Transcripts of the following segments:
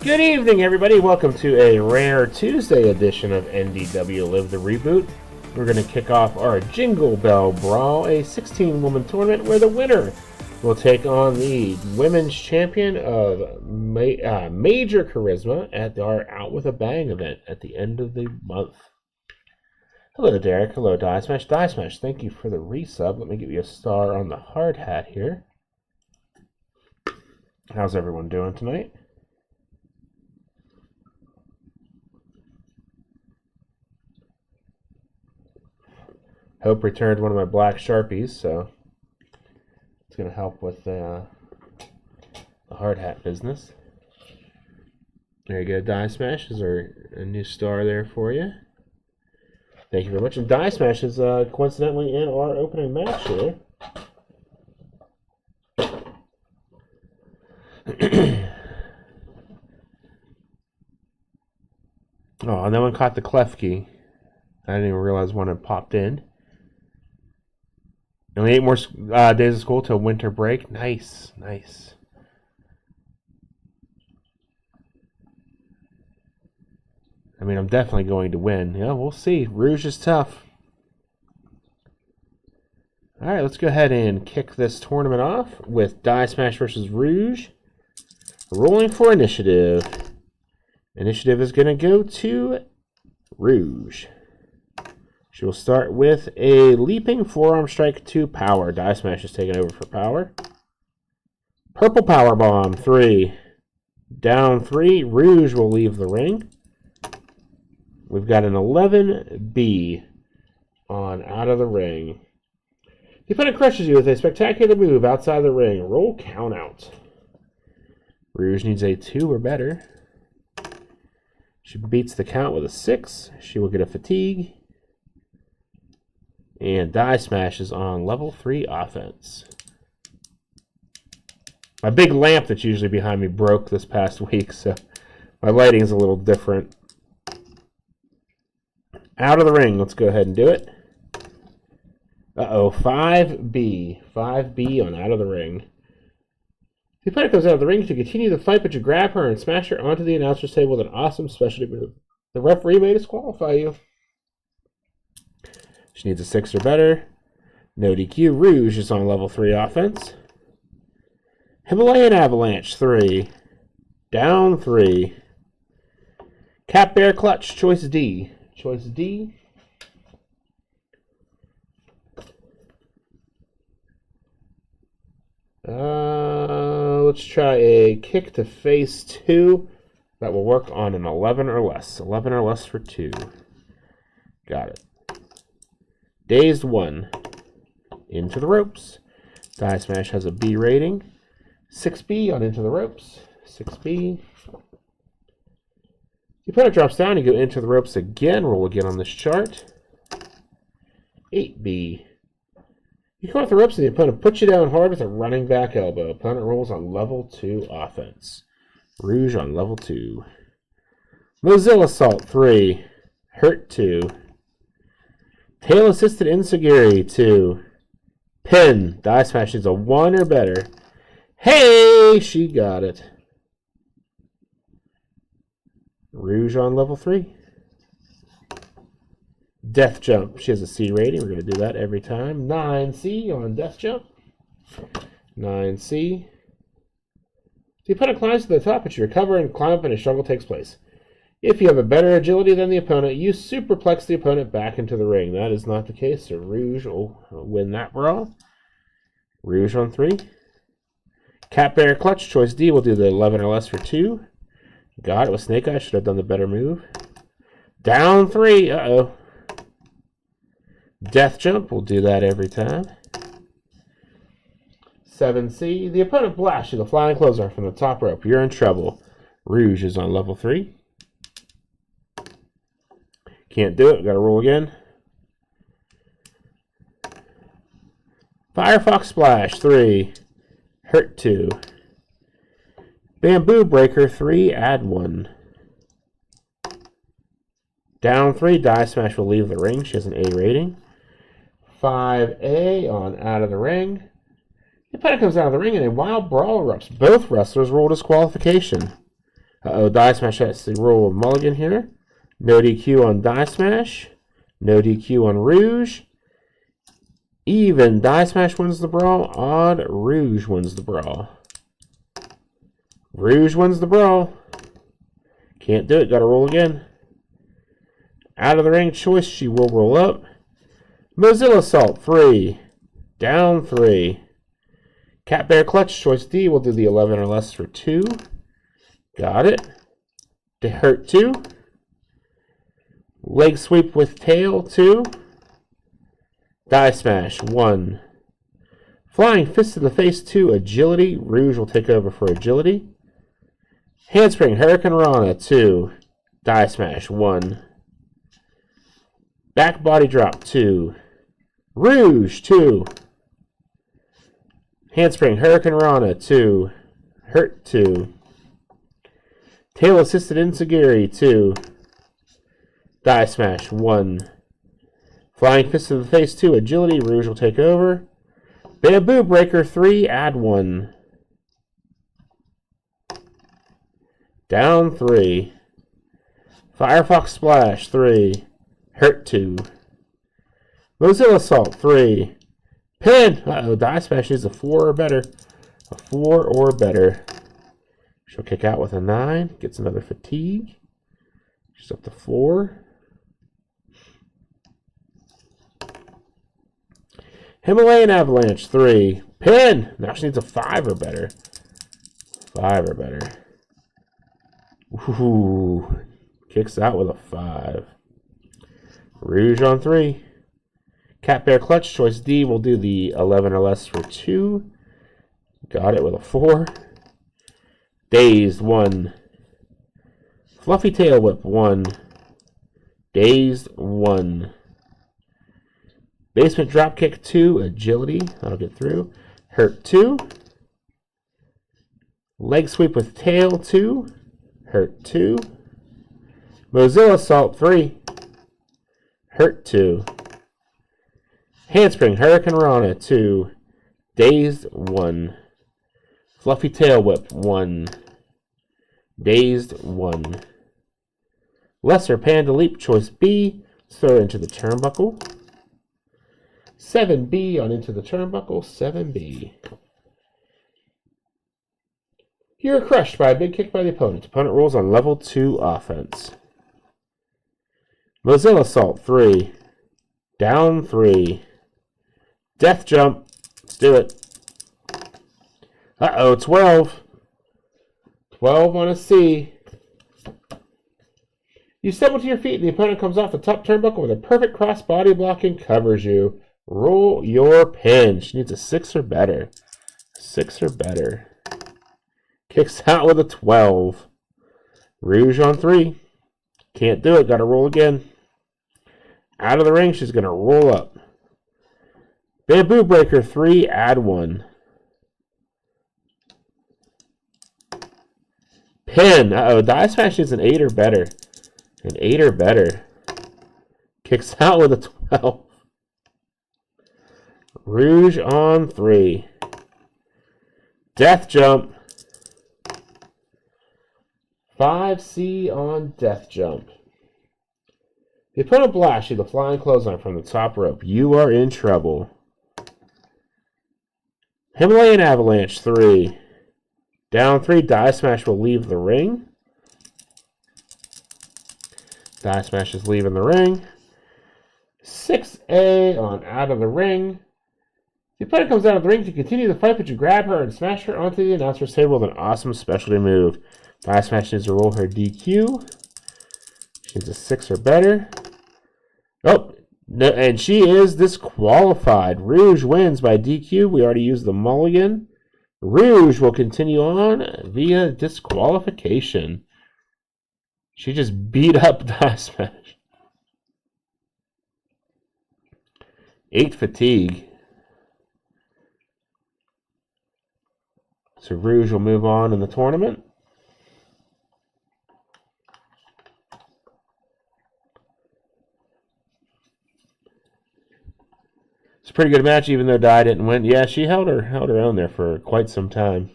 Good evening, everybody. Welcome to a rare Tuesday edition of NDW Live the Reboot. We're going to kick off our Jingle Belle Brawl, a 16-woman tournament where the winner will take on the women's champion of Major Kharisma at our Out With a Bang event at the end of the month. Hello, Derek. Hello, Die Smash. Die Smash, thank you for the resub. Let me give you a star on the hard hat here. How's everyone doing tonight? Hope returned one of my black Sharpies, so it's going to help with the hard hat business. There you go, Die Smash. Is there a new star there for you? Thank you very much. And Die Smash is coincidentally in our opening match here. Oh, no one caught the Klefki. I didn't even realize one had popped in. Only 8 more days of school till winter break. Nice, nice. I mean, I'm definitely going to win. Yeah, we'll see. Rouge is tough. All right, let's go ahead and kick this tournament off with Die Smash versus Rouge. Rolling for initiative. Initiative is going to go to Rouge. She will start with a leaping forearm strike to power. Die Smash is taking over for power. Purple power bomb, 3. Down 3. Rouge will leave the ring. We've got an 11B on out of the ring. The opponent crushes you with a spectacular move outside the ring. Roll count out. Rouge needs a 2 or better. She beats the count with a 6. She will get a fatigue. And Die Smash is on level 3 offense. My big lamp that's usually behind me broke this past week, so my lighting is a little different. Out of the ring. Let's go ahead and do it. Uh-oh, 5B. 5B on out of the ring. The opponent comes out of the ring to continue the fight, but you grab her and smash her onto the announcer's table with an awesome specialty move. The referee may disqualify you. She needs a 6 or better. No DQ. Rouge is on level 3 offense. Himalayan Avalanche, 3. Down 3. Cat Bear Clutch, choice D. Choice D. Let's try a kick to face 2. That will work on an 11 or less. 11 or less for 2. Got it. Dazed 1. Into the ropes. Die Smash has a B rating. 6B on Into the Ropes. 6B. The opponent drops down, you go into the ropes again. Roll again on this chart. 8B. You come off the ropes and the opponent puts you down hard with a running back elbow. Opponent rolls on level 2 offense. Rouge on level 2. Mozilla Assault 3. Hurt 2. Tail Assisted Insecurity 2. Pin. Die Smash is a 1 or better. Hey! She got it. Rouge on level 3. Death Jump. She has a C rating. We're going to do that every time. 9C on Death Jump. 9C. The opponent climbs to the top, but you recover and climb up and a struggle takes place. If you have a better agility than the opponent, you superplex the opponent back into the ring. That is not the case, so Rouge will win that brawl. Rouge on 3. Cat Bear Clutch, choice D, will do the 11 or less for 2. Got it with Snake Eyes. Should have done the better move. Down 3. Uh-oh. Death Jump. We'll do that every time. 7C. The opponent blasts you the flying clothesline from the top rope. You're in trouble. Rouge is on level 3. Can't do it. Got to roll again. Firefox Splash. 3. Hurt 2. Bamboo Breaker 3, add 1. Down 3, Die Smash will leave the ring. She has an A rating. 5A on out of the ring. The opponent comes out of the ring and a wild brawl erupts. Both wrestlers roll disqualification. Uh-oh, Die Smash has to roll a mulligan here. No DQ on Die Smash. No DQ on Rouge. Even, Die Smash wins the brawl. Odd, Rouge wins the brawl. Rouge wins the brawl. Can't do it, gotta roll again. Out of the ring choice, she will roll up. Mozilla Salt, 3. Down 3. Cat Bear Clutch, choice D, will do the 11 or less for 2. Got it. To hurt 2. Leg sweep with tail, 2. Die Smash, 1. Flying Fist to the face, 2. Agility, Rouge will take over for agility. Handspring, Hurricane Rana, 2. Die Smash, 1. Back Body Drop, 2. Rouge, 2. Handspring, Hurricane Rana, 2. Hurt, 2. Tail Assisted Enziguri, 2. Die Smash, 1. Flying Fist to the face, 2. Agility, Rouge will take over. Bamboo Breaker, 3. Add 1. Down 3. Firefox Splash, 3. Hurt 2. Mozilla Salt, 3. Pin! Uh-oh, Die Smash is a 4 or better. A 4 or better. She'll kick out with a 9. Gets another fatigue. She's up to 4. Himalayan Avalanche, 3. Pin! Now she needs a 5 or better. 5 or better. Ooh. Kicks out with a 5. Rouge on 3. Cat Bear Clutch, choice D, will do the 11 or less for 2. Got it with a 4. Dazed, 1. Fluffy Tail Whip, 1. Dazed, 1. Basement Dropkick, 2. Agility, that'll get through. Hurt, 2. Leg Sweep with Tail, 2. Hurt, 2. Mozilla Salt, 3. Hurt, 2. Handspring, Hurricane Rana, 2. Dazed, 1. Fluffy Tail Whip, 1. Dazed, 1. Lesser Panda Leap, choice B. Throw into the turnbuckle. 7B on into the turnbuckle, 7B. You are crushed by a big kick by the opponent. Opponent rolls on level 2 offense. Mozilla Salt, 3. Down 3. Death Jump. Let's do it. Uh-oh, 12. 12 on a C. You stumble to your feet and the opponent comes off the top turnbuckle with a perfect cross body block and covers you. Roll your pin. She needs a 6 or better. 6 or better. Kicks out with a 12. Rouge on 3. Can't do it. Got to roll again. Out of the ring, she's going to roll up. Bamboo Breaker, 3. Add 1. Pin. Uh-oh. Die Smash is an 8 or better. An 8 or better. Kicks out with a 12. Rouge on 3. Death Jump. 5C on Death Jump. The opponent blasts you the flying clothesline from the top rope. You are in trouble. Himalayan Avalanche, 3. Down 3. Die Smash will leave the ring. Die Smash is leaving the ring. 6A on out of the ring. The opponent comes out of the ring to continue the fight, but you grab her and smash her onto the announcer's table with an awesome specialty move. Die Smash needs to roll her DQ. She needs a 6 or better. Oh, no, and she is disqualified. Rouge wins by DQ. We already used the mulligan. Rouge will continue on via disqualification. She just beat up Die Smash. 8 fatigue. So Rouge will move on in the tournament. It's a pretty good match, even though Di didn't win. Yeah, she held her own there for quite some time.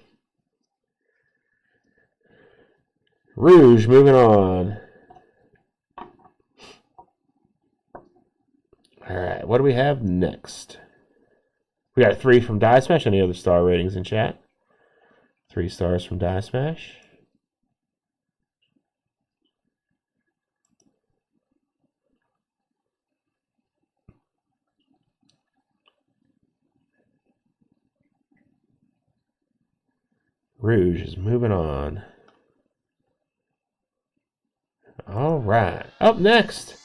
Rouge, moving on. All right, what do we have next? We got a 3 from Die Smash. Any other star ratings in chat? 3 stars from Die Smash. Rouge is moving on. All right, up next,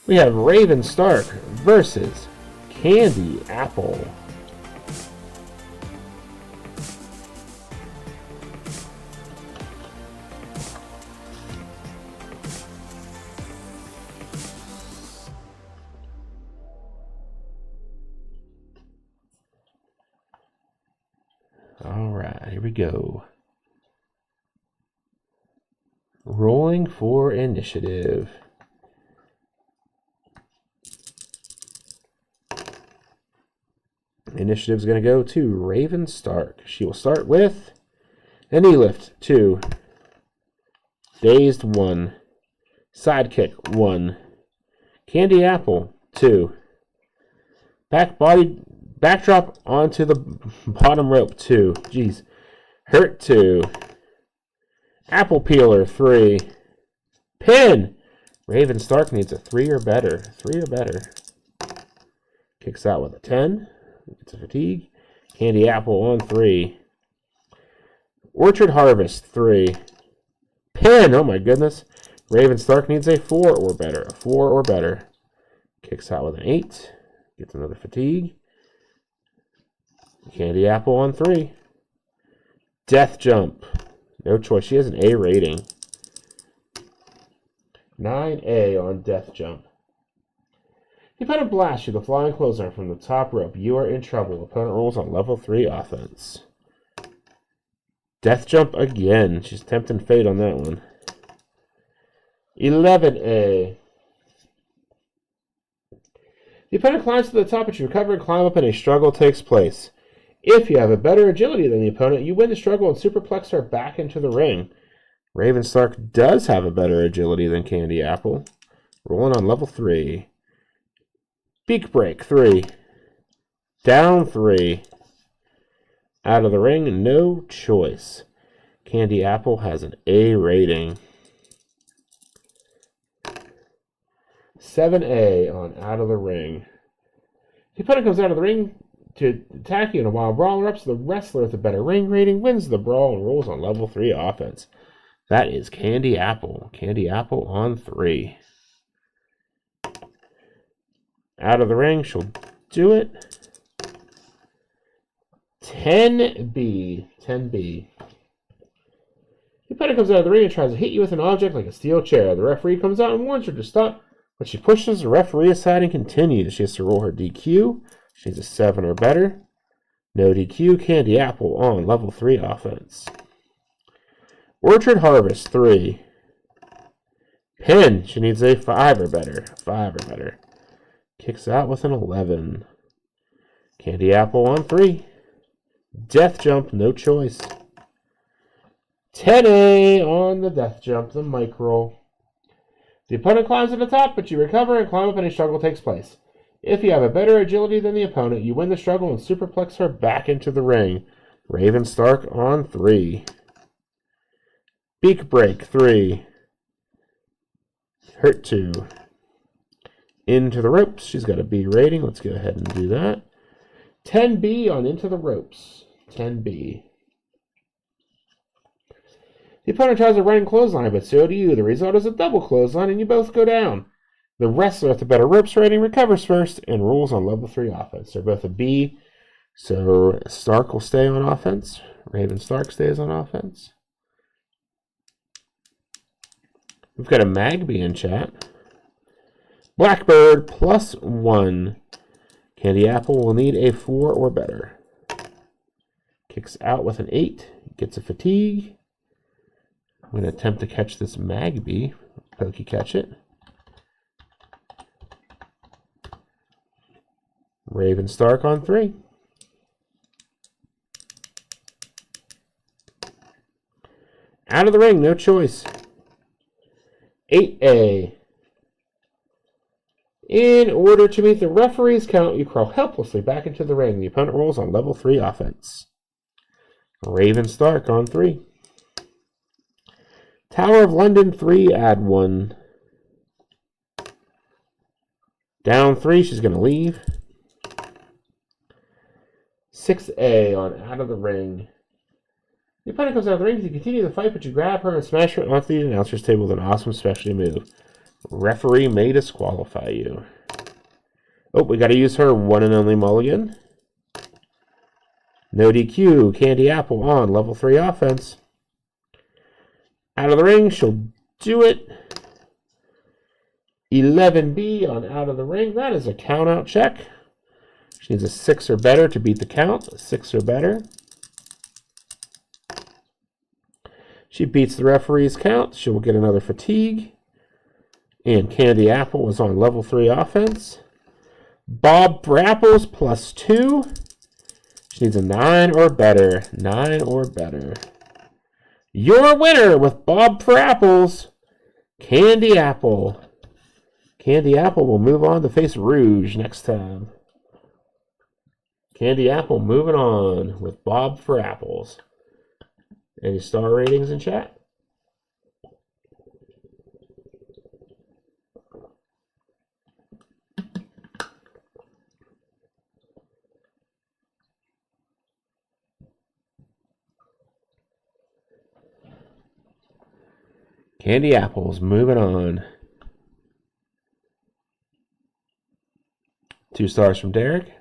we have Raven Stark versus Candy Apple. All right, here we go. Rolling for initiative. Initiative's going to go to Raven Stark. She will start with an E-Lift, 2. Dazed, 1. Sidekick, 1. Candy Apple, 2. Backdrop onto the bottom rope, 2. Jeez. Hurt, 2. Apple Peeler, 3. Pin! Raven Stark needs a 3 or better. 3 or better. Kicks out with a 10. Gets a fatigue. Candy Apple on 3. Orchard Harvest, 3. Pin! Oh my goodness. Raven Stark needs a 4 or better. A 4 or better. Kicks out with an 8. Gets another fatigue. Candy Apple on 3. Death Jump. No choice. She has an A rating. 9A on Death Jump. The opponent blasts you the flying clothesline from the top rope. You are in trouble. Opponent rolls on level 3 offense. Death Jump again. She's tempting fate on that one. 11A. The opponent climbs to the top, but you recover and climb up, and a struggle takes place. If you have a better agility than the opponent, you win the struggle and superplex her back into the ring. Raven Stark does have a better agility than Candy Apple. Rolling on level 3. Beak Break, 3. Down, 3. Out of the ring, no choice. Candy Apple has an A rating. 7A on Out of the Ring. The opponent comes out of the ring to attack you in a wild brawl erupts. The wrestler with a better ring rating wins the brawl and rolls on level 3 offense. That is Candy Apple. Candy Apple on 3. Out of the ring, she'll do it. 10B. 10B. The opponent comes out of the ring and tries to hit you with an object like a steel chair. The referee comes out and warns her to stop, but she pushes the referee aside and continues. She has to roll her DQ. She needs a 7 or better. No DQ. Candy Apple on level 3 offense. Orchard Harvest, 3. Pin. She needs a 5 or better. 5 or better. Kicks out with an 11. Candy Apple on 3. Death Jump, no choice. 10A on the Death Jump, the mic roll. The opponent climbs to the top, but you recover and climb up, and a struggle takes place. If you have a better agility than the opponent, you win the struggle and superplex her back into the ring. Raven Stark on 3. Beak Break, 3. Hurt, 2. Into the Ropes. She's got a B rating. Let's go ahead and do that. 10B on Into the Ropes. 10B. The opponent tries a running clothesline, but so do you. The result is a double clothesline, and you both go down. The wrestler with the better ropes rating recovers first and rolls on level 3 offense. They're both a B, so Stark will stay on offense. Raven Stark stays on offense. We've got a Magby in chat. Blackbird +1. Candy Apple will need a 4 or better. Kicks out with an 8. Gets a fatigue. I'm going to attempt to catch this Magby. Pokey catch it. Raven Stark on 3. Out of the ring, no choice. 8A. In order to meet the referee's count, you crawl helplessly back into the ring. The opponent rolls on level 3 offense. Raven Stark on 3. Tower of London 3, add 1. Down 3, she's going to leave. 6A on out of the ring. The opponent comes out of the ring to continue the fight, but you grab her and smash her onto the announcer's table with an awesome specialty move. Referee may disqualify you. Oh, we got to use her one and only mulligan. No DQ. Candy Apple on level 3 offense. Out of the ring, she'll do it. 11B on out of the ring. That is a count-out check. She needs a 6 or better to beat the count. 6 or better. She beats the referee's count. She will get another fatigue. And Candy Apple was on level 3 offense. Bob Brapples +2. She needs a 9 or better. 9 or better. Your winner with Bob Brapples, Candy Apple. Candy Apple will move on to face Rouge next time. Candy Apple moving on with Bob for Apples. Any star ratings in chat? Candy Apple's moving on. 2 stars from Derek.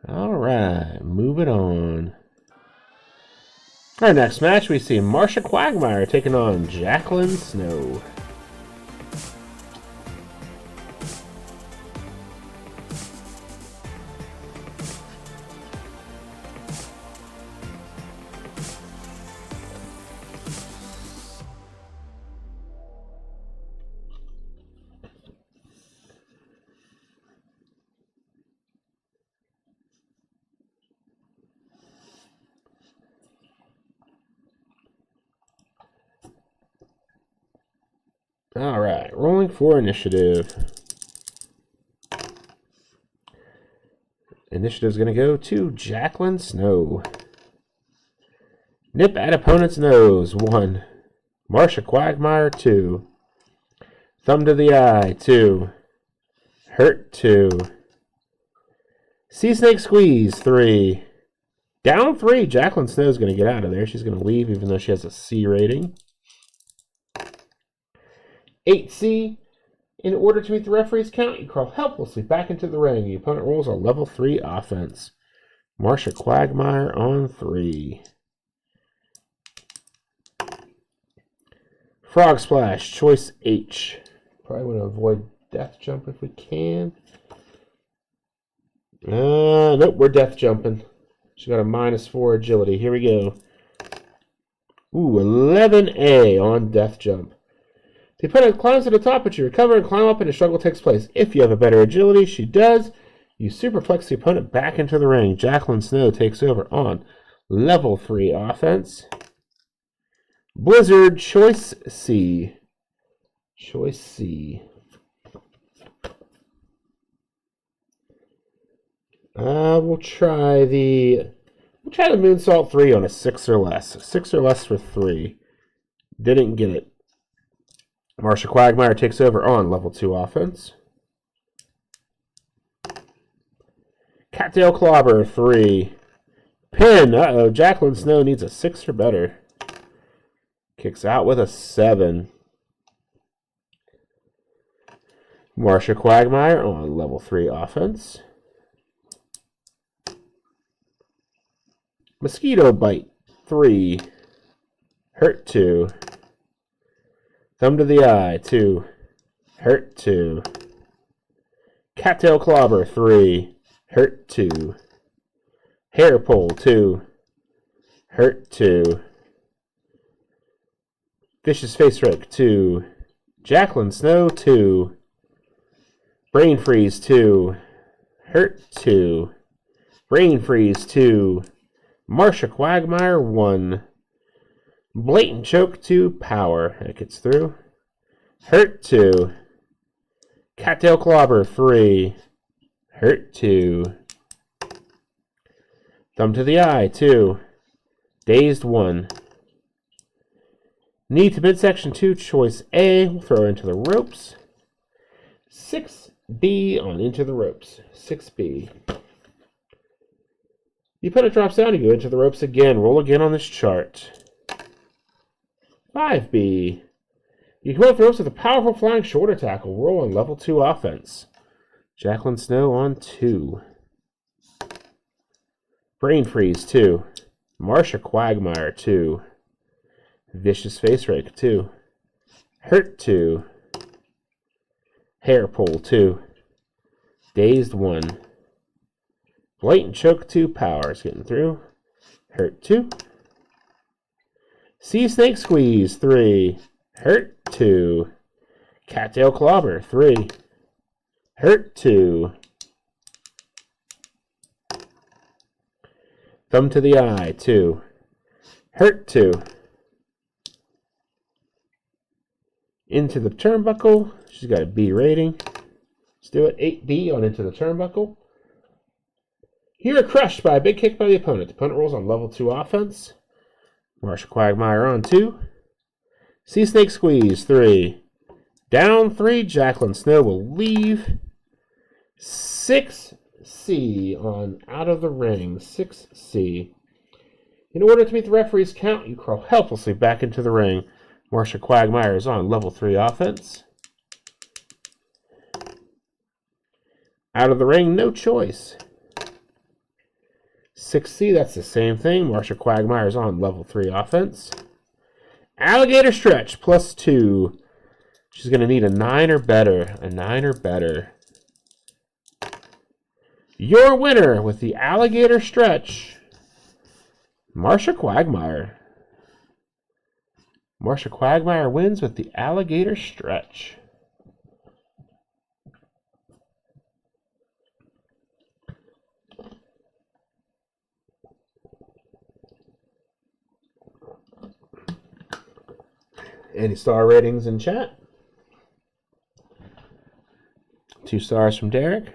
All right, moving on. Our next match, we see Marsha Quagmire taking on Jacklyn Snow. All right, rolling for initiative. Initiative's going to go to Jacklyn Snow. Nip at opponent's nose, 1. Marsha Quagmire, 2. Thumb to the eye, 2. Hurt, 2. Sea Snake Squeeze, 3. Down 3. Jacklyn Snow's going to get out of there. She's going to leave even though she has a C rating. 8C. In order to meet the referee's count, you crawl helplessly back into the ring. The opponent rolls on level 3 offense. Marsha Quagmire on 3. Frog Splash, choice H. Probably want to avoid death jump if we can. Nope, we're death jumping. She's got a -4 agility. Here we go. Ooh, 11A on death jump. The opponent climbs to the top, but you recover and climb up and a struggle takes place. If you have a better agility, she does. You superplex the opponent back into the ring. Jacklyn Snow takes over on level 3 offense. Blizzard, choice C. Choice C. We'll try the Moonsault 3 on a 6 or less. 6 or less for 3. Didn't get it. Marsha Quagmire takes over on level 2 offense. Cattail Clobber, 3. Pin, Jacklyn Snow needs a 6 or better. Kicks out with a 7. Marsha Quagmire on level 3 offense. Mosquito Bite, 3. Hurt, 2. Thumb to the eye, 2. Hurt, 2. Cattail Clobber, 3. Hurt, 2. Hair Pull, 2. Hurt, 2. Vicious Face Rake 2. Jacklyn Snow 2. Brain Freeze 2. Hurt 2. Brain Freeze 2. Marsha Quagmire 1. Blatant Choke 2. Power. That gets through. Hurt 2. Cattail Clobber 3. Hurt 2. Thumb to the Eye 2. Dazed 1. Knee to midsection 2. Choice A. We'll throw into the ropes. 6B on into the ropes. 6B. The opponent drops down, you go into the ropes again. Roll again on this chart. 5B. You come off the ropes with a powerful flying shoulder tackle. Roll on level 2 offense. Jacklyn Snow on 2. Brain Freeze 2. Marsha Quagmire 2. Vicious Face Rake 2. Hurt 2. Hair Pull 2. Dazed 1. Blatant Choke 2. Power is getting through. Hurt 2. Sea Snake Squeeze 3. Hurt 2. Cattail Clobber 3. Hurt 2. Thumb to the Eye 2. Hurt 2. Into the turnbuckle. She's got a B rating. Let's do it. 8B on into the turnbuckle. Here crushed by a big kick by the opponent. The opponent rolls on level 2 offense. Marsha Quagmire on 2. Sea Snake Squeeze 3. Down 3. Jacklyn Snow will leave. 6C on out of the ring. 6C. In order to meet the referee's count, you crawl helplessly back into the ring. Marsha Quagmire is on level 3 offense. Out of the ring, no choice. 6C, that's the same thing. Marsha Quagmire is on level 3 offense. Alligator Stretch plus 2. She's going to need a 9 or better. A 9 or better. Your winner with the Alligator Stretch, Marsha Quagmire. Marsha Quagmire wins with the Alligator Stretch. Any star ratings in chat? 2 stars from Derek.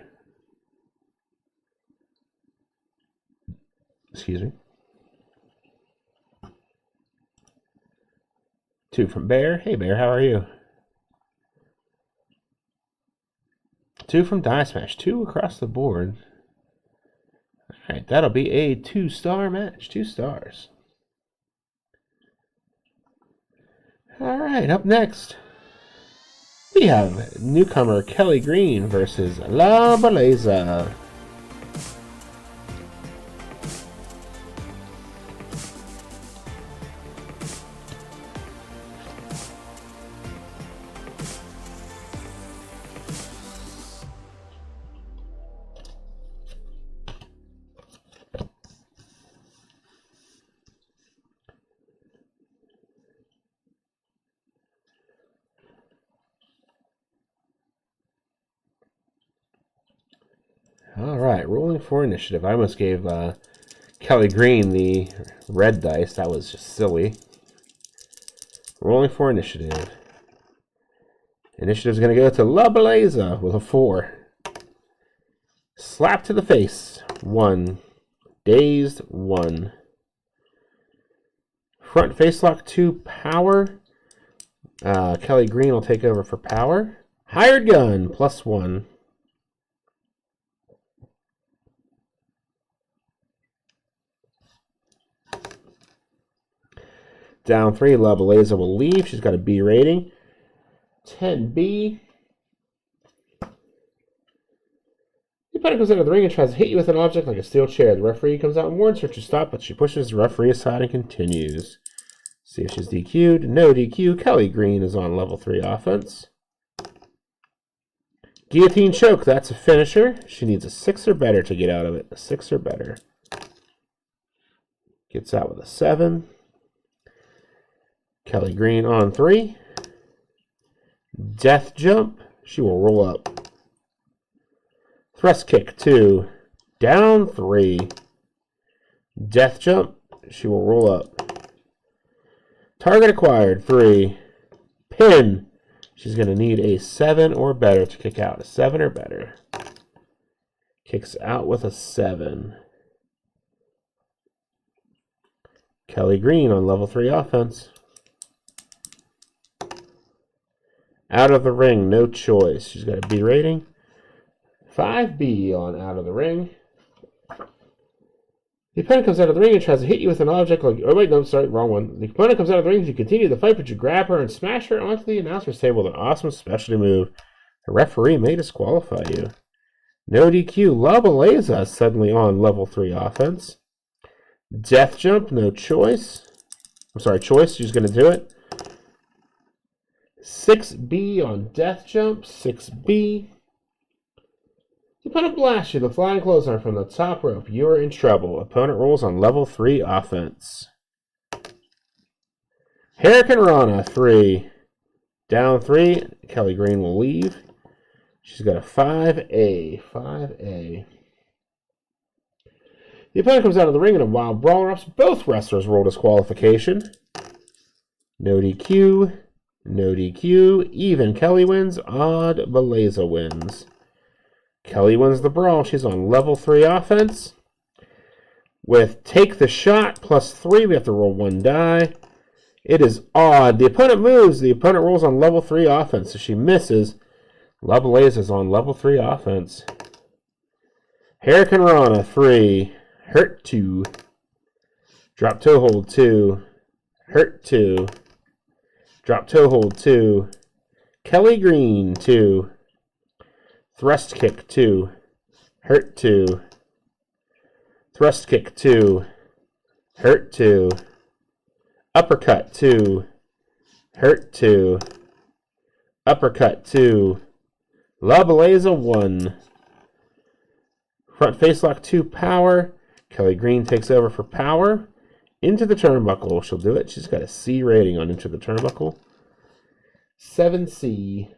Excuse me. 2 from Bear. Hey Bear, how are you? 2 from Die Smash. 2 across the board. Alright, that'll be a 2-star match. 2 stars. Alright, up next, we have newcomer Kelly Green versus La Beleza. Alright, rolling for initiative. I almost gave Kelly Green the red dice. That was just silly. Rolling for initiative. Initiative's going to go to La Beleza with a 4. Slap to the face, 1. Dazed, 1. Front face lock, 2. Power. Kelly Green will take over for power. Hired gun, plus 1. Down 3, La Beleza will leave. She's got a B rating. 10B. The opponent comes out of the ring and tries to hit you with an object like a steel chair. The referee comes out and warns her to stop, but she pushes the referee aside and continues. See if she's DQ'd. No DQ. Kelly Green is on level 3 offense. Guillotine choke. That's a finisher. She needs a 6 or better to get out of it. A 6 or better. Gets out with a 7. Kelly Green on 3. Death Jump. She will roll up. Thrust Kick 2. Down 3. Death Jump. She will roll up. Target acquired 3. Pin. She's going to need a 7 or better to kick out. A 7 or better. Kicks out with a 7. Kelly Green on level 3 offense. Out of the ring, no choice. She's got a B rating. 5B on out of the ring. The opponent comes out of the ring and tries to hit you with an object like... Oh, wait, no, sorry, wrong one. The opponent comes out of the ring as you continue the fight, but you grab her and smash her onto the announcer's table with an awesome specialty move. The referee may disqualify you. No DQ. Labaleza suddenly on level 3 offense. Death Jump, no choice. I'm sorry, choice. She's going to do it. 6B on Death Jump. 6B. The opponent blasts you. The flying clothesline from the top rope. You are in trouble. Opponent rolls on level 3 offense. Hurricane Rana, 3. Down 3. Kelly Green will leave. She's got a 5A. 5A. The opponent comes out of the ring in a wild brawl erupts. Both wrestlers roll disqualification. No DQ. No DQ. Even Kelly wins. Odd Beleza wins. Kelly wins the brawl. She's on level 3 offense. With Take the Shot plus 3, we have to roll 1 die. It is odd. The opponent moves. The opponent rolls on level 3 offense. So she misses. Labaleza is on level 3 offense. Hurricane Rana, 3. Hurt 2. Drop toe hold 2. Hurt 2. Drop toe hold 2. Kelly Green 2. Thrust kick 2. Hurt 2. Thrust kick 2. Hurt 2. Uppercut 2. Hurt 2. Uppercut 2. Labaleza 1. Front face lock 2 power. Kelly Green takes over for power. Into the turnbuckle. She'll do it. She's got a C rating on Into the Turnbuckle. 7C.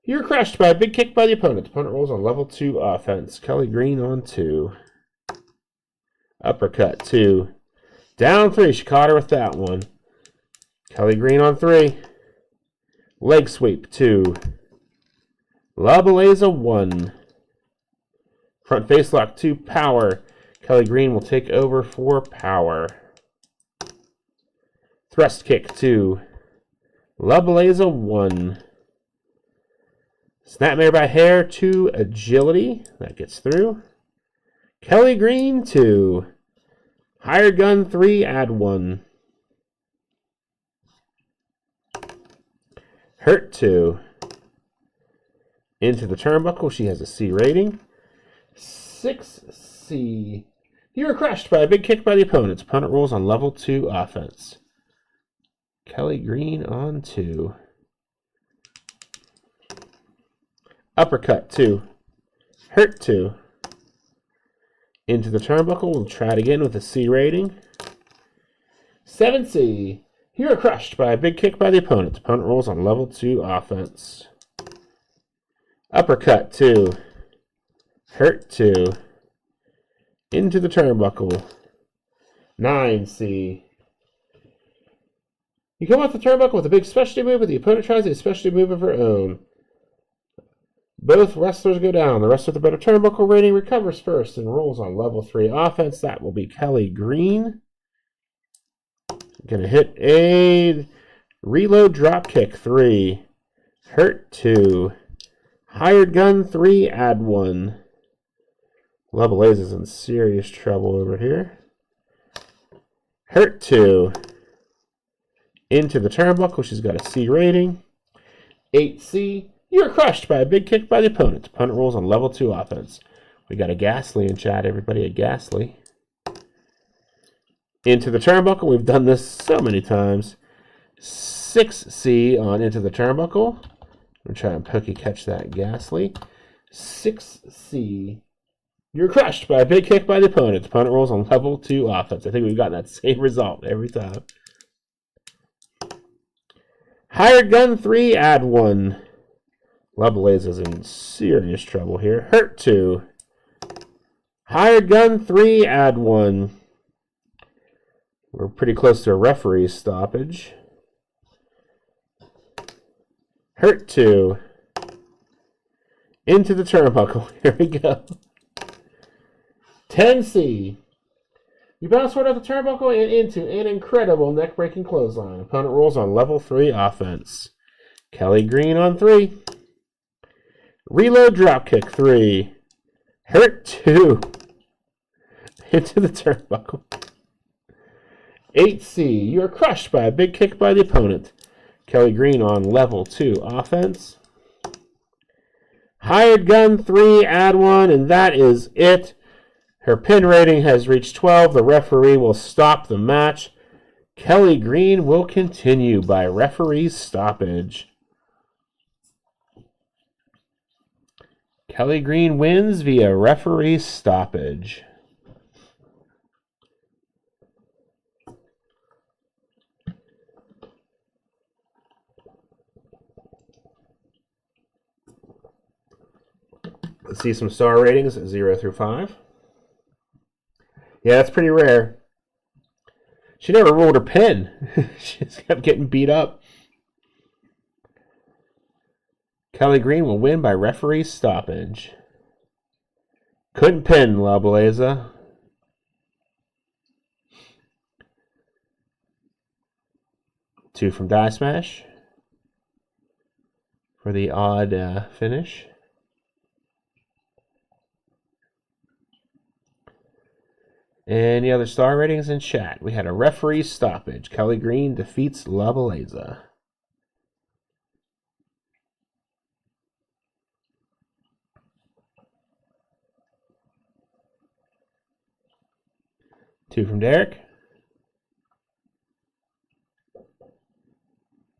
You're crushed by a big kick by the opponent. The opponent rolls on level 2 offense. Kelly Green on 2. Uppercut 2. Down 3. She caught her with that one. Kelly Green on 3. Leg sweep 2. Labaleza 1. Front face lock 2 power. Kelly Green will take over for power. Thrust kick 2. Labaleza 1. Snapmare by hair 2 agility. That gets through. Kelly Green 2. Hired gun 3, add 1. Hurt 2. Into the turnbuckle. She has a C rating. 6C. You are crushed by a big kick by the opponent. Opponent rolls on level 2 offense. Kelly Green on 2. Uppercut 2. Hurt 2. Into the turnbuckle. We'll try it again with a C rating. 7C. You are crushed by a big kick by the opponent. Opponent rolls on level 2 offense. Uppercut 2. Hurt 2. Into the turnbuckle. 9C. You come off the turnbuckle with a big specialty move, but the opponent tries a specialty move of her own. Both wrestlers go down. The wrestler with the better turnbuckle rating recovers first and rolls on level 3 offense. That will be Kelly Green. Gonna hit a reload drop kick 3. Hurt 2. Hired gun 3, add 1. Labaleza's in serious trouble over here. Hurt 2. Into the turnbuckle. She's got a C rating. 8C. You're crushed by a big kick by the opponent. Opponent rolls on level 2 offense. We got a Ghastly in chat, everybody. A Ghastly. Into the turnbuckle. We've done this so many times. 6C on Into the turnbuckle. I'm going to try and pokey catch that Ghastly. 6C. You're crushed by a big kick by the opponent. The opponent rolls on level 2 offense. I think we've gotten that same result every time. Hired gun 3, add 1. Lovelace is in serious trouble here. Hurt 2. Hired gun 3, add 1. We're pretty close to a referee stoppage. Hurt 2. Into the turnbuckle. Here we go. 10C. You bounce toward out the turnbuckle and into an incredible neck-breaking clothesline. Opponent rolls on level 3 offense. Kelly Green on 3. Reload dropkick 3. Hurt 2. Into the turnbuckle. 8C. You are crushed by a big kick by the opponent. Kelly Green on level 2 offense. Hired gun 3, add 1, and that is it. Her pin rating has reached 12. The referee will stop the match. Kelly Green will continue by referee stoppage. Kelly Green wins via referee stoppage. Let's see some star ratings, 0 through 5. Yeah, that's pretty rare. She never rolled her pin. She just kept getting beat up. Kelly Green will win by referee stoppage. Couldn't pin La Beleza. Two from Die Smash for the odd finish. Any other star ratings in chat? We had a referee stoppage. Kelly Green defeats La Beleza. Two from Derek.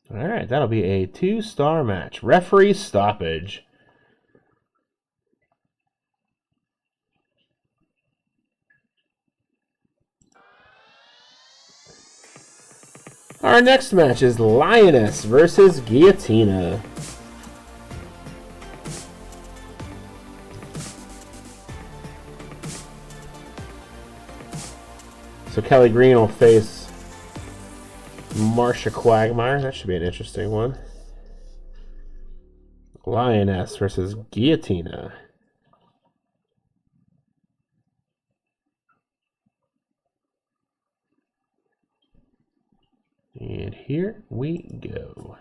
All right, that'll be a 2-star match. Referee stoppage. Our next match is Lioness versus Guillotina. So Kelly Green will face Marsha Quagmire. That should be an interesting one. Lioness versus Guillotina. And here we go.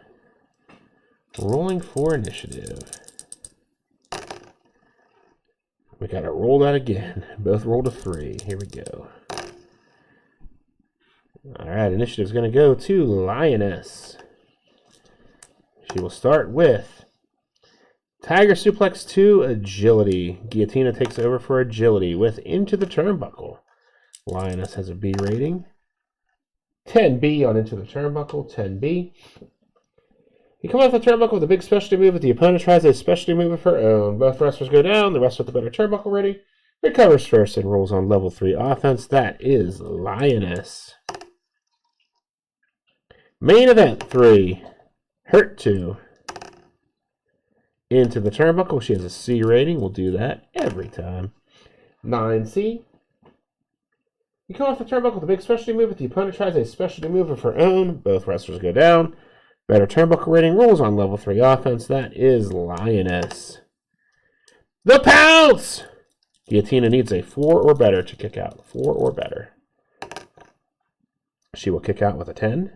Rolling for initiative. We got it rolled out again. Both rolled a 3. Here we go. Alright, initiative's going to go to Lioness. She will start with Tiger Suplex 2, Agility. Guillotina takes over for Agility with Into the Turnbuckle. Lioness has a B rating. 10B on Into the Turnbuckle, 10B. You come off the turnbuckle with a big specialty move, but the opponent tries a specialty move of her own. Both wrestlers go down. The wrestler with the better turnbuckle rating recovers first and rolls on level 3 offense. That is Lioness. Main event 3. Hurt 2. Into the Turnbuckle. She has a C rating. We'll do that every time. 9C. You come off the turnbuckle with a big specialty move, but the opponent tries a specialty move of her own. Both wrestlers go down. Better turnbuckle rating, rolls on level 3 offense. That is Lioness. The Pounce! Guillotina needs a 4 or better to kick out. 4 or better. She will kick out with a 10.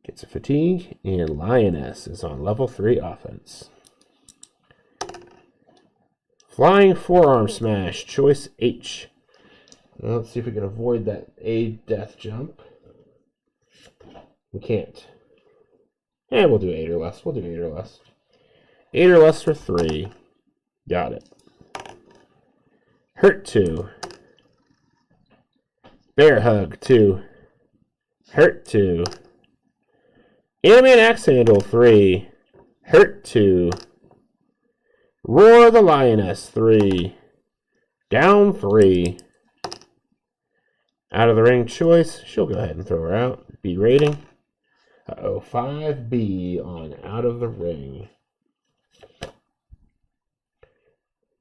Gets a fatigue, and Lioness is on level 3 offense. Flying Forearm Smash, choice H. Well, let's see if we can avoid that A death jump. We can't. And we'll do 8 or less. We'll do 8 or less. 8 or less for 3. Got it. Hurt 2. Bear Hug 2. Hurt 2. Anime Axe Handle 3. Hurt 2. Roar the Lioness, 3. Down 3. Out of the ring choice. She'll go ahead and throw her out. B rating. Uh-oh, 5B on out of the ring.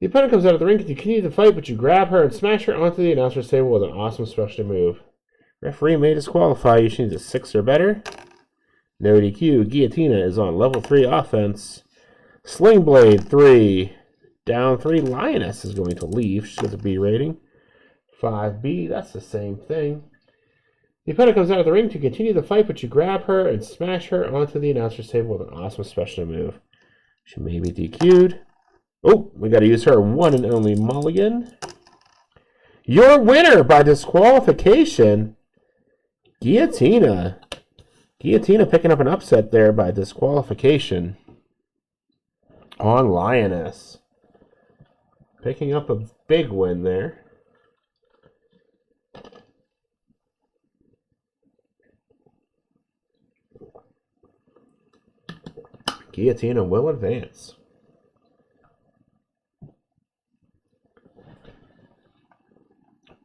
The opponent comes out of the ring, continue the fight, but you grab her and smash her onto the announcer's table with an awesome special move. Referee may disqualify you. She needs a 6 or better. No DQ. Guillotina is on level 3 offense. Sling Blade, 3. Down 3. Lioness is going to leave. She has a B rating. 5B, that's the same thing. The opponent comes out of the ring to continue the fight, but you grab her and smash her onto the announcer's table with an awesome special move. She may be DQ'd. Oh, we got to use her one and only mulligan. Your winner by disqualification, Guillotina. Guillotina picking up an upset there by disqualification on Lioness. Picking up a big win there. Guillotina will advance.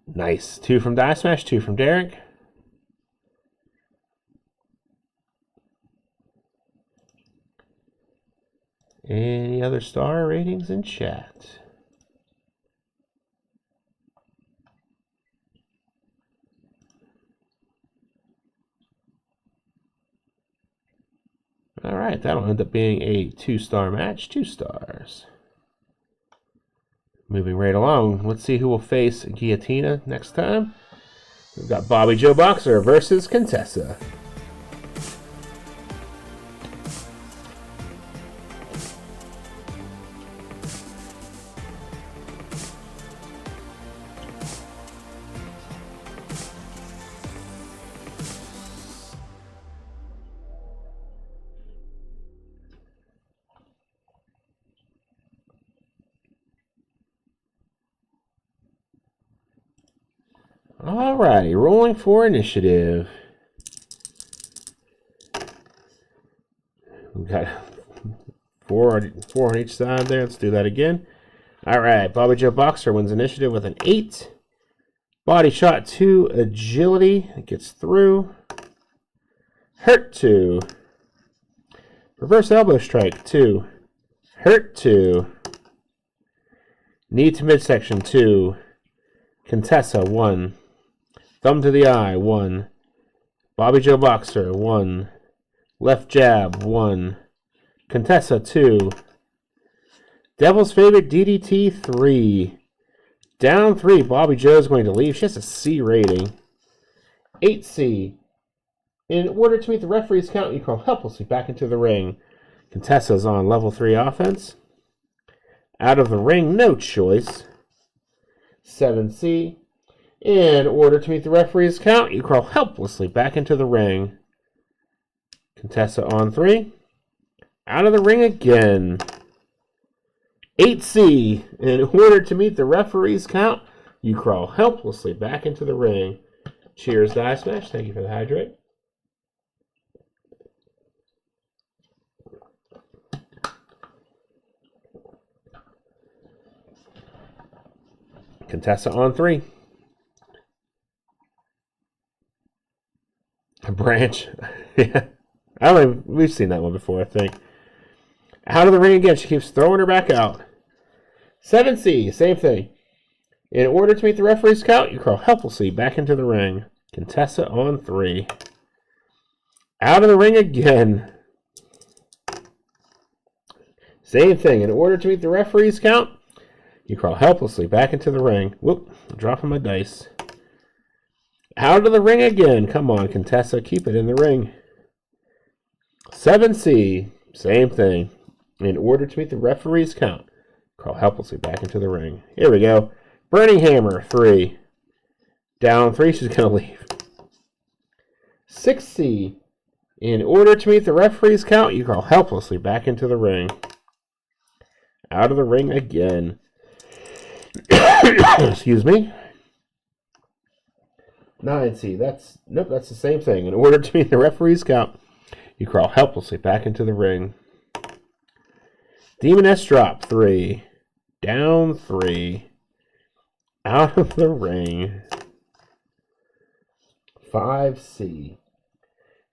Nice. 2 from Die Smash, 2 from Derek. Any other star ratings in chat? All right, that'll end up being a 2-star match, 2 stars. Moving right along, let's see who will face Guillotina next time. We've got Bobby Joe Boxer versus Contessa. Alrighty, rolling for initiative. We've got four on each side there. Let's do that again. Alright, Bobby Joe Boxer wins initiative with an 8. Body shot 2, agility. It gets through. Hurt 2. Reverse elbow strike 2. Hurt 2. Knee to midsection 2. Contessa 1. Thumb to the eye, 1. Bobby Joe Boxer, 1. Left jab, 1. Contessa, 2. Devil's Favorite DDT, 3. Down 3. Bobby Joe's going to leave. She has a C rating. 8C. In order to meet the referee's count, you crawl helplessly back into the ring. Contessa's on level 3 offense. Out of the ring, no choice. 7C. In order to meet the referee's count, you crawl helplessly back into the ring. Contessa on 3. Out of the ring again. 8C. In order to meet the referee's count, you crawl helplessly back into the ring. Cheers, Die Smash. Thank you for the hydrate. Contessa on 3. A branch. Yeah. We've seen that one before, I think. Out of the ring again. She keeps throwing her back out. 7C, same thing. In order to meet the referee's count, you crawl helplessly back into the ring. Contessa on 3. Out of the ring again. Same thing. In order to meet the referee's count, you crawl helplessly back into the ring. Whoop, dropping my dice. Out of the ring again. Come on, Contessa, keep it in the ring. 7C, same thing. In order to meet the referee's count, crawl helplessly back into the ring. Here we go. Burning Hammer, 3. Down 3, she's going to leave. 6C. In order to meet the referee's count, you crawl helplessly back into the ring. Out of the ring again. Excuse me. 9C. That's the same thing. In order to meet the referee's count, you crawl helplessly back into the ring. Demoness drop 3. Down 3. Out of the ring. 5C.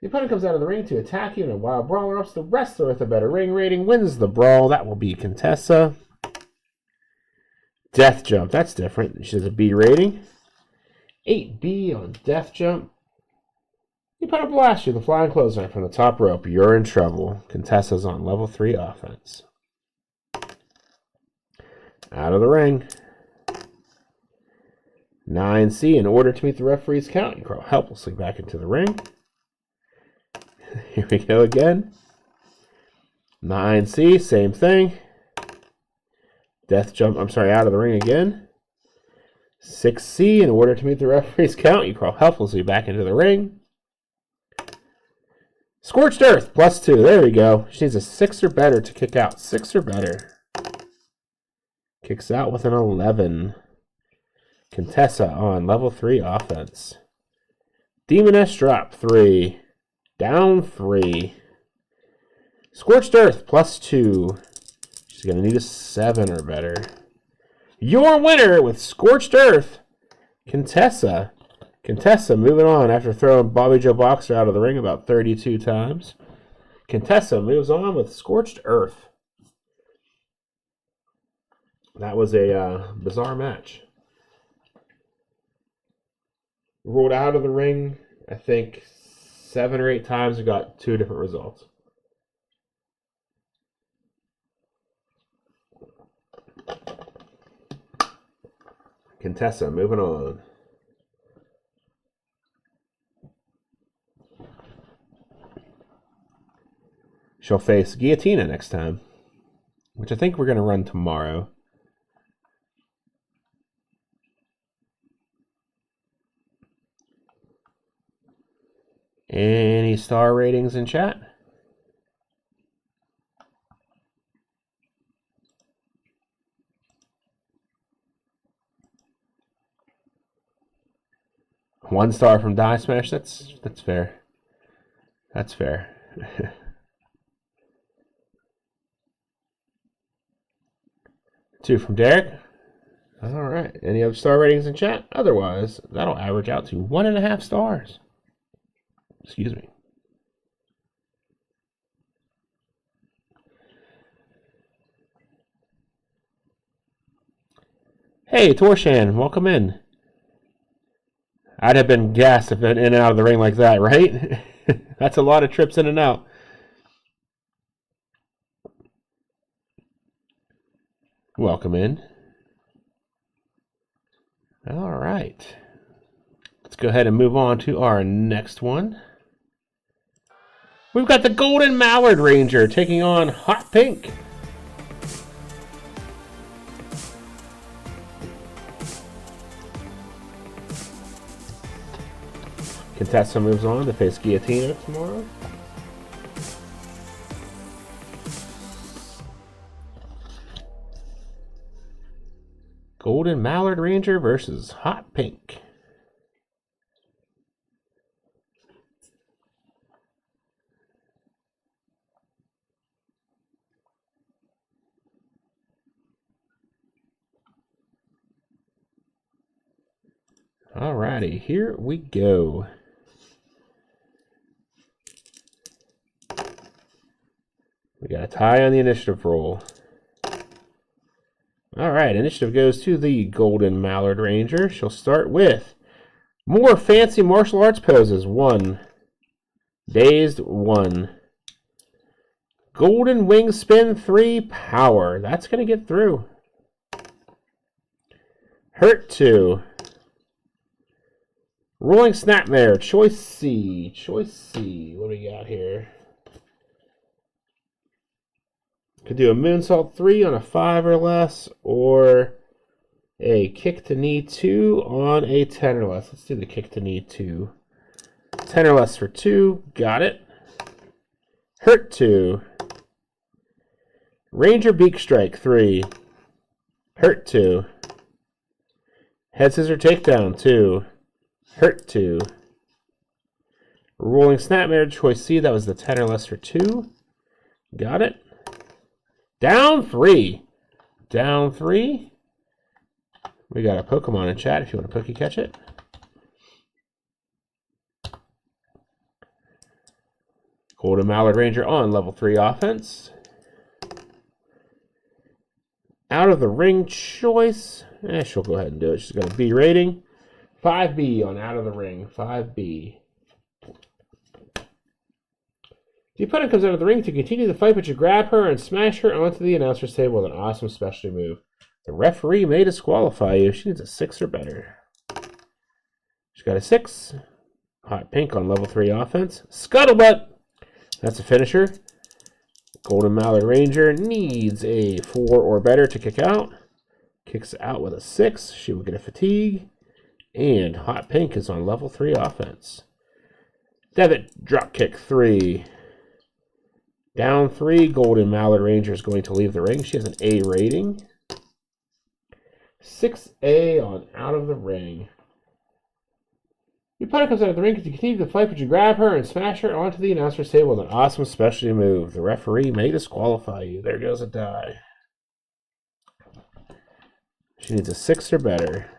The opponent comes out of the ring to attack you in a wild brawl, or else the wrestler with a better ring rating wins the brawl. That will be Contessa. Death Jump, that's different. She has a B rating. 8B on Death Jump. The opponent blasts you the flying clothesline from the top rope. You're in trouble. Contessa's on level 3 offense. Out of the ring. 9C. In order to meet the referee's count, you crawl helplessly back into the ring. Here we go again. 9C, same thing. Death Jump, out of the ring again. 6C, in order to meet the referee's count, you crawl helplessly back into the ring. Scorched Earth, +2, there we go. She needs a 6 or better to kick out. 6 or better. Kicks out with an 11. Contessa on level 3 offense. Demoness drop 3. Down 3. Scorched Earth, +2. She's going to need a 7 or better. Your winner with Scorched Earth, Contessa. Contessa moving on after throwing Bobby Joe Boxer out of the ring about 32 times. Contessa moves on with Scorched Earth. That was a bizarre match. Rolled out of the ring, I think 7 or 8 times and got 2 different results. Contessa moving on. She'll face Guillotina next time, which I think we're going to run tomorrow. Any star ratings in chat? One star from Die Smash. That's fair. That's fair. 2 from Derek. All right. Any other star ratings in chat? Otherwise, that'll average out to 1.5 stars. Excuse me. Hey, Torshan, welcome in. I'd have been gassed if been in and out of the ring like that, right? That's a lot of trips in and out. Welcome in. All right. Let's go ahead and move on to our next one. We've got the Golden Mallard Ranger taking on Hot Pink. Contessa moves on to face Guillotina tomorrow. Golden Mallard Ranger versus Hot Pink. Alrighty, here we go. We got a tie on the initiative roll. Alright, initiative goes to the Golden Mallard Ranger. She'll start with more fancy martial arts poses. 1. Dazed 1. Golden Wing Spin 3 Power. That's going to get through. Hurt 2. Rolling Snapmare, Choice C. Choice C. What do we got here? Could do a Moonsault 3 on a 5 or less, or a Kick to Knee 2 on a 10 or less. Let's do the Kick to Knee 2. 10 or less for 2. Got it. Hurt 2. Ranger Beak Strike 3. Hurt 2. Head Scissor Takedown 2. Hurt 2. Rolling Snapmare, Choice C. That was the 10 or less for 2. Got it. Down 3. Down 3. We got a Pokemon in chat if you want to Poke Catch it. Golden Mallard Ranger on level 3 offense. Out of the ring choice. She'll go ahead and do it. She's got a B rating. 5B on out of the ring. 5B. The opponent comes out of the ring to continue the fight, but you grab her and smash her onto the announcer's table with an awesome specialty move. The referee may disqualify you. She needs a 6 or better. She's got a 6. Hot pink on level 3 offense. Scuttlebutt. That's a finisher. Golden Mallard Ranger needs a 4 or better to kick out. Kicks out with a 6. She will get a fatigue. And Hot Pink is on level 3 offense. Devitt, dropkick 3. Down 3. Golden Mallard Ranger is going to leave the ring. She has an A rating. 6A on out of the ring. Your opponent comes out of the ring to continue the fight, but you grab her and smash her onto the announcer's table with an awesome specialty move. The referee may disqualify you. There goes a die. She needs a 6 or better.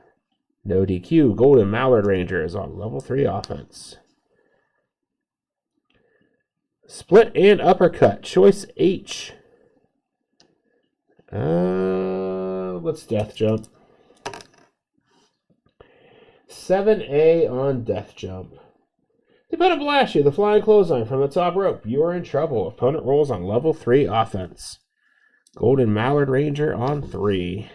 No DQ. Golden Mallard Ranger is on level 3 offense. Split and uppercut. Choice H. Let's death jump. 7A on death jump. The opponent blasts you. The flying clothesline from the top rope. You are in trouble. Opponent rolls on level 3 offense. Golden Mallard Ranger on 3.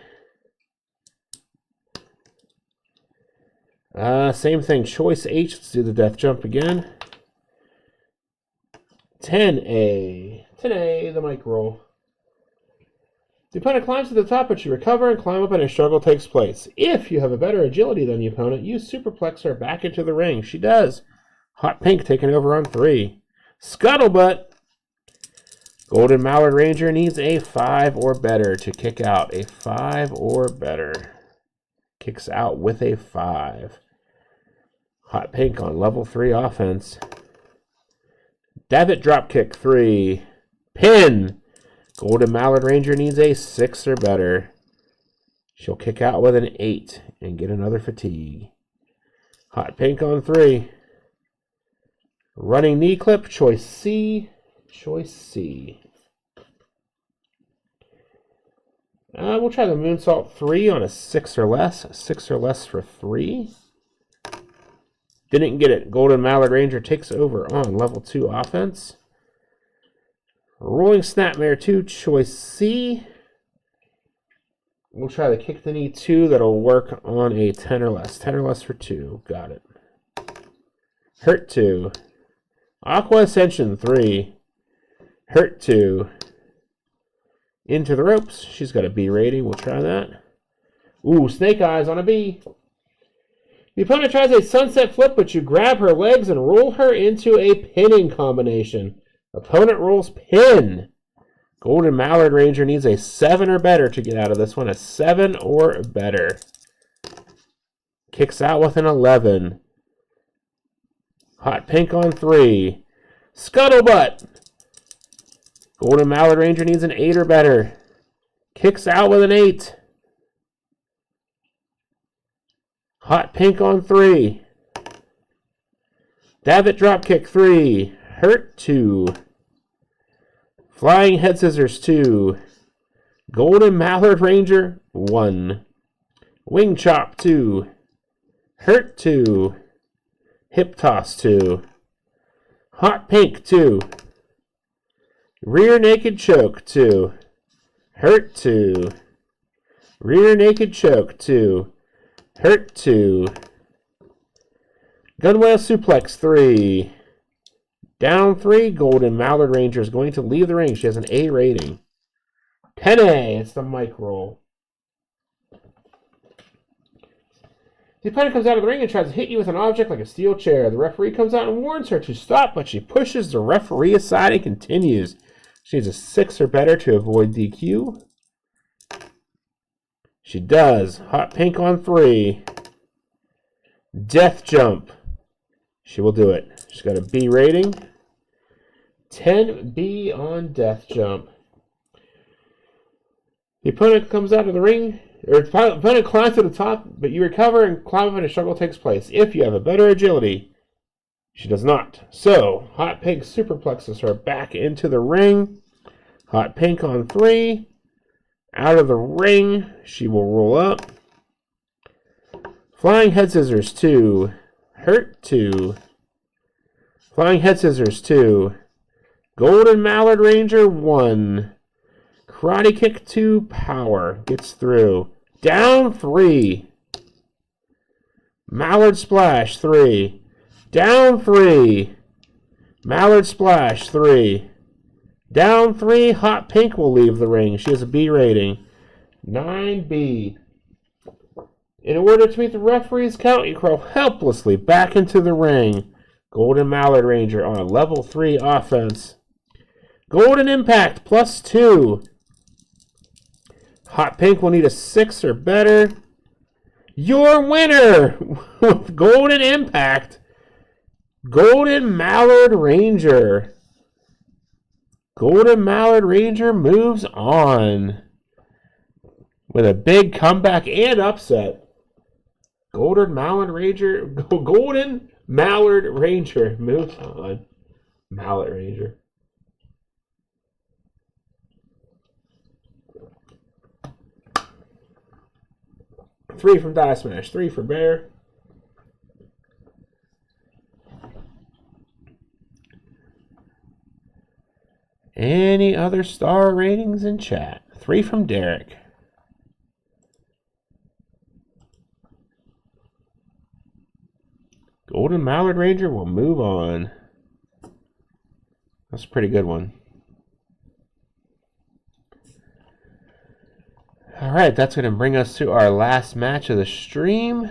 Same thing. Choice H. Let's do the death jump again. 10A. 10A, the mic roll. The opponent climbs to the top, but you recover and climb up, and a struggle takes place. If you have a better agility than the opponent, you superplex her back into the ring. She does. Hot Pink taking over on 3. Scuttlebutt. Golden Mallard Ranger needs a 5 or better to kick out. A 5 or better. Kicks out with a 5. Hot Pink on level 3 offense. Devitt dropkick 3. Pin. Golden Mallard Ranger needs a 6 or better. She'll kick out with an 8 and get another fatigue. Hot Pink on 3. Running knee clip, choice C. Choice C. We'll try the moonsault 3 on a 6 or less. 6 or less for 3. Didn't get it. Golden Mallard Ranger takes over on level 2 offense. Rolling Snapmare 2, choice C. We'll try the kick the knee 2. That'll work on a 10 or less. 10 or less for 2. Got it. Hurt 2. Aqua Ascension 3. Hurt 2. Into the ropes. She's got a B rating. We'll try that. Ooh, Snake Eyes on a B. The opponent tries a sunset flip, but you grab her legs and roll her into a pinning combination. Opponent rolls pin. Golden Mallard Ranger needs a 7 or better to get out of this one. A 7 or better. Kicks out with an 11. Hot Pink on 3. Scuttlebutt. Golden Mallard Ranger needs an 8 or better. Kicks out with an 8. Hot Pink on 3. Devitt dropkick 3. Hurt 2. Flying Head Scissors 2. Golden Mallard Ranger 1. Wing Chop 2. Hurt 2. Hip Toss 2. Hot Pink 2. Rear Naked Choke 2. Hurt 2. Rear Naked Choke 2. Hurt 2. Gunwale Suplex 3. Down 3. Golden Mallard Ranger is going to leave the ring. She has an A rating. 10A. It's the mic roll. The opponent comes out of the ring and tries to hit you with an object like a steel chair. The referee comes out and warns her to stop, but she pushes the referee aside and continues. She needs a 6 or better to avoid DQ. She does. Hot Pink on 3. Death Jump. She will do it. She's got a B rating. 10B on Death Jump. The opponent comes out of the ring, or the opponent climbs to the top, but you recover and climb up and a struggle takes place. If you have a better agility, she does not. So, Hot Pink superplexes her back into the ring. Hot Pink on 3. Out of the ring, she will roll up. Flying Head Scissors 2. Hurt 2. Flying Head Scissors 2. Golden Mallard Ranger 1. Karate Kick 2. Power. Gets through. Down 3. Mallard Splash 3. Down 3. Mallard Splash 3. Down 3. Hot Pink will leave the ring. She has a B rating. 9B. In order to meet the referee's count, you crawl helplessly back into the ring. Golden Mallard Ranger on a level 3 offense. Golden Impact +2. Hot Pink will need a 6 or better. Your winner with Golden Impact, Golden Mallard Ranger. Golden Mallard Ranger moves on with a big comeback and upset. Golden Mallard Ranger moves on. Mallard Ranger. Three from Die Smash, 3 for Bear. Any other star ratings in chat? 3 from Derek. Golden Mallard Ranger will move on. That's a pretty good one. All right, that's going to bring us to our last match of the stream.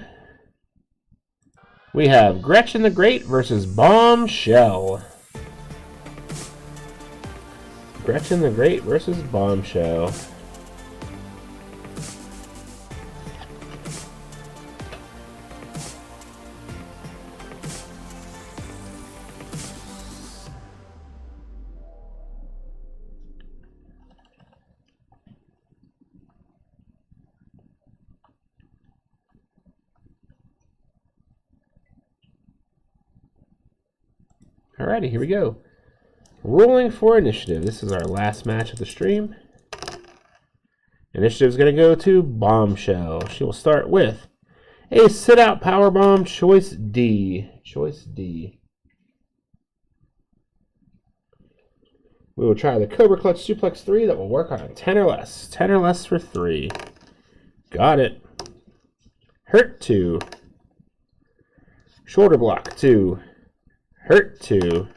We have Gretchen the Great versus Bombshell. Gretchen the Great versus Bombshell. Alrighty, here we go. Rolling for Initiative. This is our last match of the stream. Initiative is going to go to Bombshell. She will start with a sit-out power bomb, choice D. Choice D. We will try the Cobra Clutch Suplex 3 that will work on a 10 or less. 10 or less for 3. Got it. Hurt 2. Shoulder block 2. Hurt 2.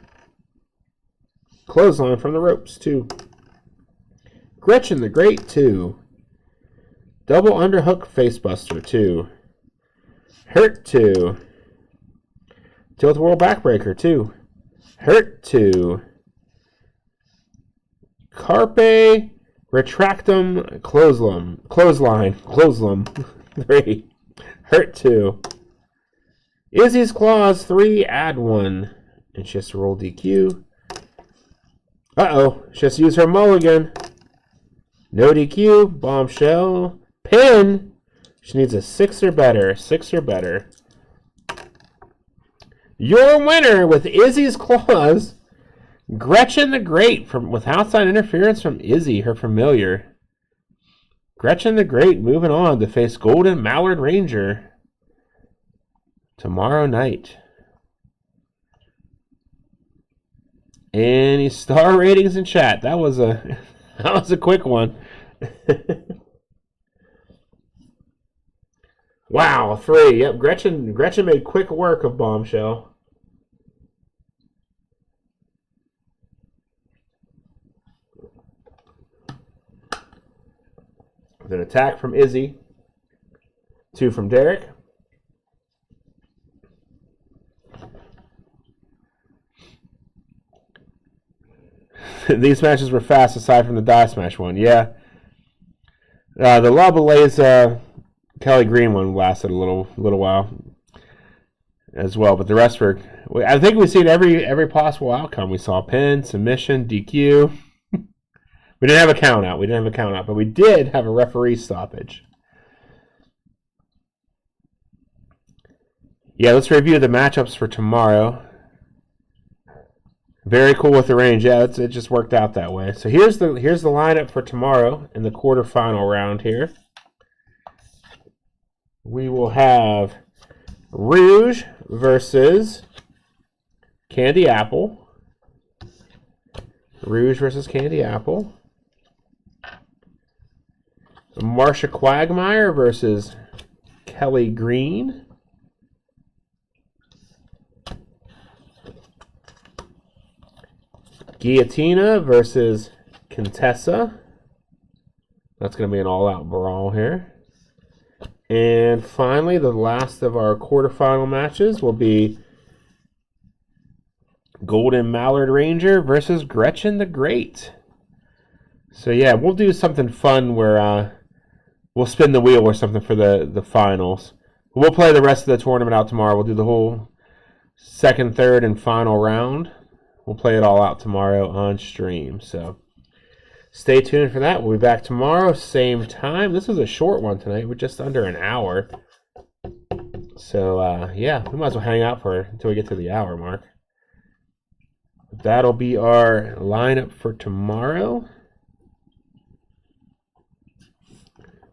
Clothesline from the ropes 2. Gretchen the Great 2. Double underhook facebuster 2. Hurt 2. Tilt-a-whirl backbreaker 2. Hurt 2. Carpe retractum clothesline 3. Hurt 2. Izzy's Claws 3, add 1. And she has to roll DQ. Uh-oh, she has to use her mulligan. No DQ, Bombshell. Pin! She needs a 6 or better. 6 or better. Your winner with Izzy's Claws, Gretchen the Great, with outside interference from Izzy, her familiar. Gretchen the Great moving on to face Golden Mallard Ranger tomorrow night. Any star ratings in chat? That was a quick one. Wow, 3. Yep, Gretchen made quick work of Bombshell. With an attack from Izzy. 2 from Derek. These matches were fast aside from the Die Smash one. Yeah. The La Belay's Kelly Green one lasted a little while as well, but the rest were, I think we've seen every possible outcome. We saw pin, submission, DQ. We We didn't have a count out. But we did have a referee stoppage. Yeah, let's review the matchups for tomorrow. Very cool with the range. Yeah, it just worked out that way. So here's the lineup for tomorrow in the quarterfinal round here. We will have Rouge versus Candy Apple. Rouge versus Candy Apple. Marsha Quagmire versus Kelly Green. Guillotina versus Contessa. That's going to be an all-out brawl here. And finally, the last of our quarterfinal matches will be Golden Mallard Ranger versus Gretchen the Great. So yeah, we'll do something fun where we'll spin the wheel or something for the finals. We'll play the rest of the tournament out tomorrow. We'll do the whole second, third, and final round. We'll play it all out tomorrow on stream. So stay tuned for that. We'll be back tomorrow, same time. This was a short one tonight. We're just under an hour. So yeah, we might as well hang out until we get to the hour mark. That'll be our lineup for tomorrow.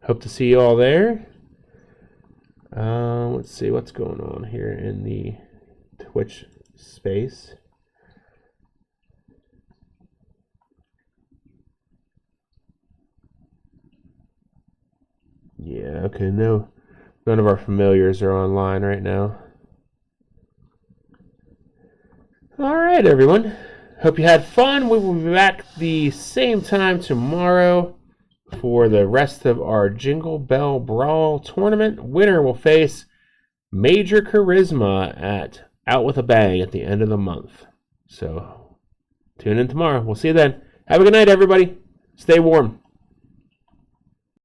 Hope to see you all there. Let's see what's going on here in the Twitch space. Yeah, okay, no, none of our familiars are online right now. All right, everyone. Hope you had fun. We will be back the same time tomorrow for the rest of our Jingle Belle Brawl tournament. Winner will face Major Kharisma at Out With A Bang at the end of the month. So tune in tomorrow. We'll see you then. Have a good night, everybody. Stay warm.